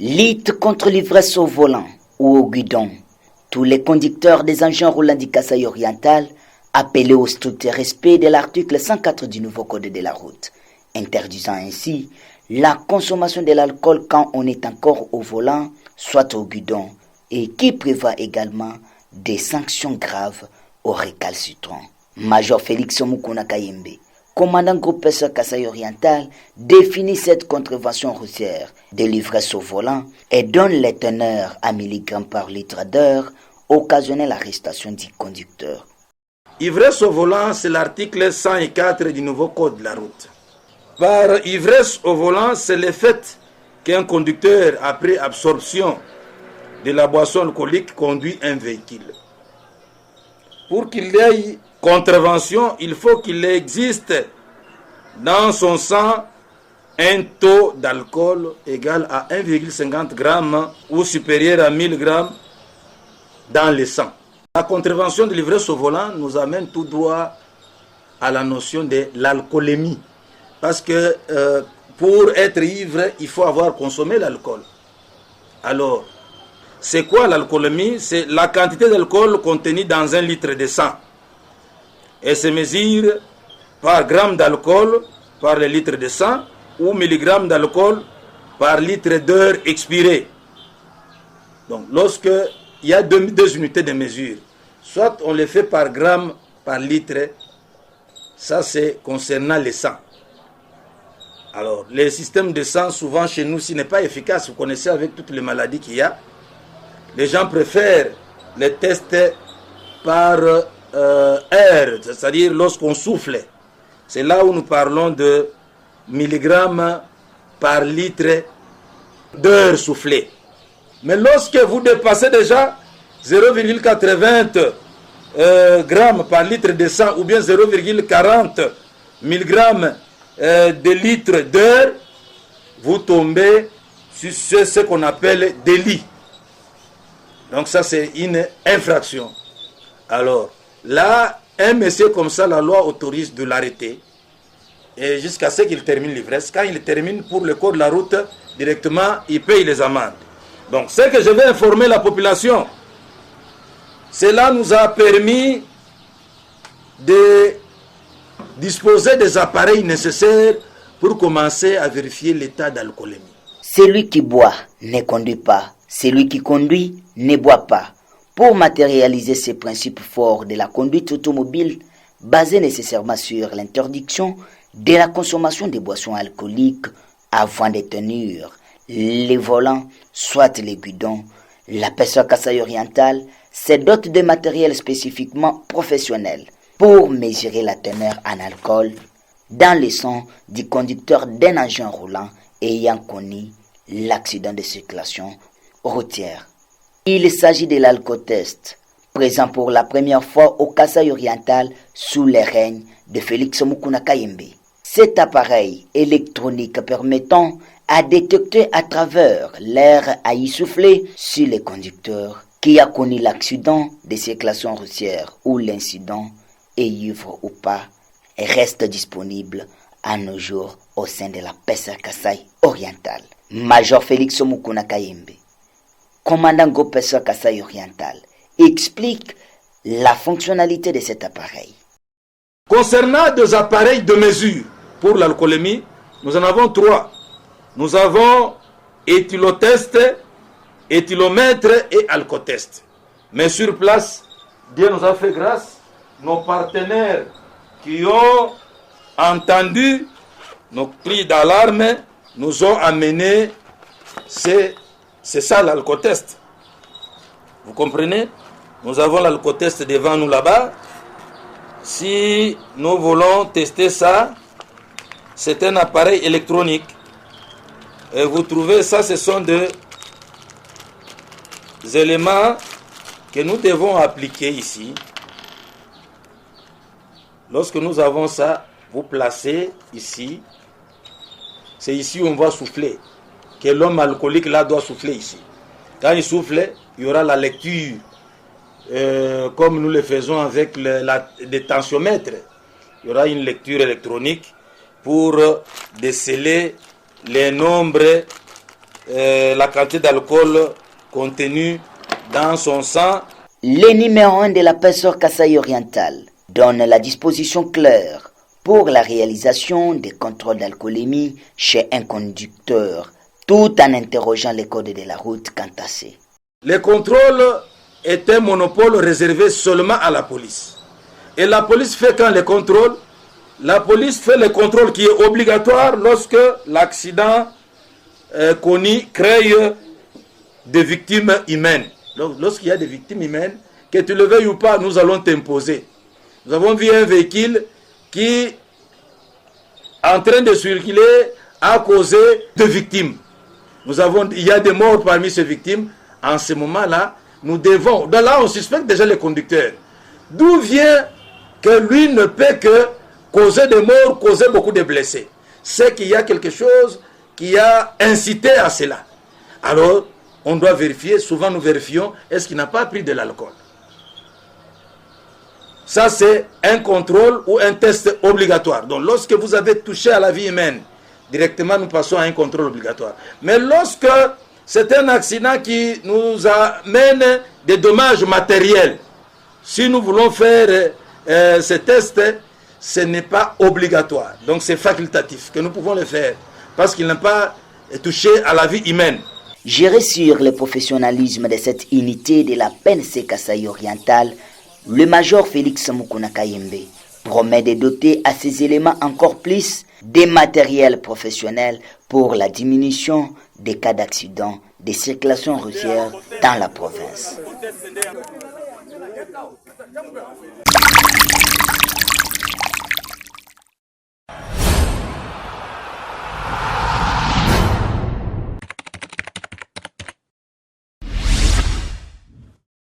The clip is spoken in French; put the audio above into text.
Lutte contre l'ivresse au volant ou au guidon. Tous les conducteurs des engins roulants du Kasaï oriental appelés au strict respect de l'article 104 du nouveau code de la route, interdisant ainsi la consommation de l'alcool quand on est encore au volant, soit au guidon, et qui prévoit également des sanctions graves aux récalcitrants. Major Félix Mukuna Kayembe, commandant groupe PSA Kasaï oriental, définit cette contravention routière de l'ivresse au volant et donne les teneurs à milligrammes par litre d'heure, occasionnant l'arrestation du conducteur. Ivresse au volant, c'est l'article 104 du nouveau code de la route. Par ivresse au volant, c'est le fait qu'un conducteur, après absorption de la boisson alcoolique, conduit un véhicule. Pour qu'il y ait contravention, il faut qu'il existe dans son sang un taux d'alcool égal à 1,50 g ou supérieur à 1000 g dans le sang. La contravention de l'ivresse au volant nous amène tout droit à la notion de l'alcoolémie. Parce que pour être ivre, il faut avoir consommé l'alcool. Alors, c'est quoi l'alcoolémie? C'est la quantité d'alcool contenue dans un litre de sang. Et se mesure par gramme d'alcool par le litre de sang ou milligrammes d'alcool par litre d'heure expirée. Donc, lorsque il y a deux unités de mesure, soit on le fait par gramme par litre, ça c'est concernant le sang. Alors, le système de sang, souvent chez nous, s'il n'est pas efficace, vous connaissez avec toutes les maladies qu'il y a, les gens préfèrent les tests par air, c'est-à-dire lorsqu'on souffle. C'est là où nous parlons de milligrammes par litre d'heure soufflée. Mais lorsque vous dépassez déjà 0,80 grammes par litre de sang ou bien 0,40 milligrammes de litre d'heure, vous tombez sur ce qu'on appelle délit. Donc ça c'est une infraction. Alors là, un monsieur comme ça, la loi autorise de l'arrêter et jusqu'à ce qu'il termine l'ivresse. Quand il termine pour le code de la route, directement il paye les amendes. Donc ce que je vais informer la population, cela nous a permis de disposer des appareils nécessaires pour commencer à vérifier l'état d'alcoolémie. Celui qui boit ne conduit pas, celui qui conduit ne boit pas. Pour matérialiser ces principes forts de la conduite automobile, basés nécessairement sur l'interdiction de la consommation de boissons alcooliques avant de tenir les volants, soit les guidons, la PSA Kasaï oriental se dote de matériel spécifiquement professionnel pour mesurer la teneur en alcool dans le sang du conducteur d'un engin roulant ayant connu l'accident de circulation routière. Il s'agit de l'alcotest, présent pour la première fois au Kasaï oriental sous les règnes de Félix Mukuna Kayembe. Cet appareil électronique permettant à détecter à travers l'air à y souffler sur le conducteur qui a connu l'accident de circulation routière ou l'incident est ivre ou pas, reste disponible à nos jours au sein de la PSA Kasaï oriental. Major Félix Mukuna Kayembe, commandant groupe PSA Kasaï oriental, explique la fonctionnalité de cet appareil. Concernant des appareils de mesure pour l'alcoolémie, nous en avons 3. Nous avons éthylotest, éthylomètre et alcotest. Mais sur place, Dieu nous a fait grâce, nos partenaires qui ont entendu nos cris d'alarme nous ont amené, c'est ça l'alcotest. Vous comprenez? Nous avons l'alcotest devant nous là-bas. Si nous voulons tester ça, c'est un appareil électronique. Et vous trouvez ça, ce sont des éléments que nous devons appliquer ici. Lorsque nous avons ça, vous placez ici. C'est ici où on va souffler. Que l'homme alcoolique là doit souffler ici. Quand il souffle, il y aura la lecture. Comme nous le faisons avec le tensiomètre. Il y aura une lecture électronique pour déceler les nombres la quantité d'alcool contenue dans son sang. Le numéro 1 de la PSOR Kasaï oriental donne la disposition claire pour la réalisation des contrôles d'alcoolémie chez un conducteur, tout en interrogeant les codes de la route quant à ces. Le contrôle est un monopole réservé seulement à la police. Et la police fait quand les contrôles? La police fait le contrôle qui est obligatoire lorsque l'accident connu crée des victimes humaines. Lorsqu'il y a des victimes humaines, que tu le veuilles ou pas, nous allons t'imposer. Nous avons vu un véhicule qui, en train de circuler, a causé 2 victimes. Il y a des morts parmi ces victimes. En ce moment-là, nous devons... Là, on suspecte déjà les conducteurs. D'où vient que lui ne peut que causer des morts, causer beaucoup de blessés? C'est qu'il y a quelque chose qui a incité à cela. Alors, on doit vérifier, souvent nous vérifions, est-ce qu'il n'a pas pris de l'alcool? Ça, c'est un contrôle ou un test obligatoire. Donc, lorsque vous avez touché à la vie humaine, directement, nous passons à un contrôle obligatoire. Mais lorsque c'est un accident qui nous amène des dommages matériels, si nous voulons faire ce test, ce n'est pas obligatoire. Donc, c'est facultatif que nous pouvons le faire parce qu'il n'a pas touché à la vie humaine. Géré sur le professionnalisme de cette unité de la PNC Kasaï oriental, le major Félix Mukuna Kayembe promet de doter à ces éléments encore plus des matériels professionnels pour la diminution des cas d'accident de circulation routière dans la province.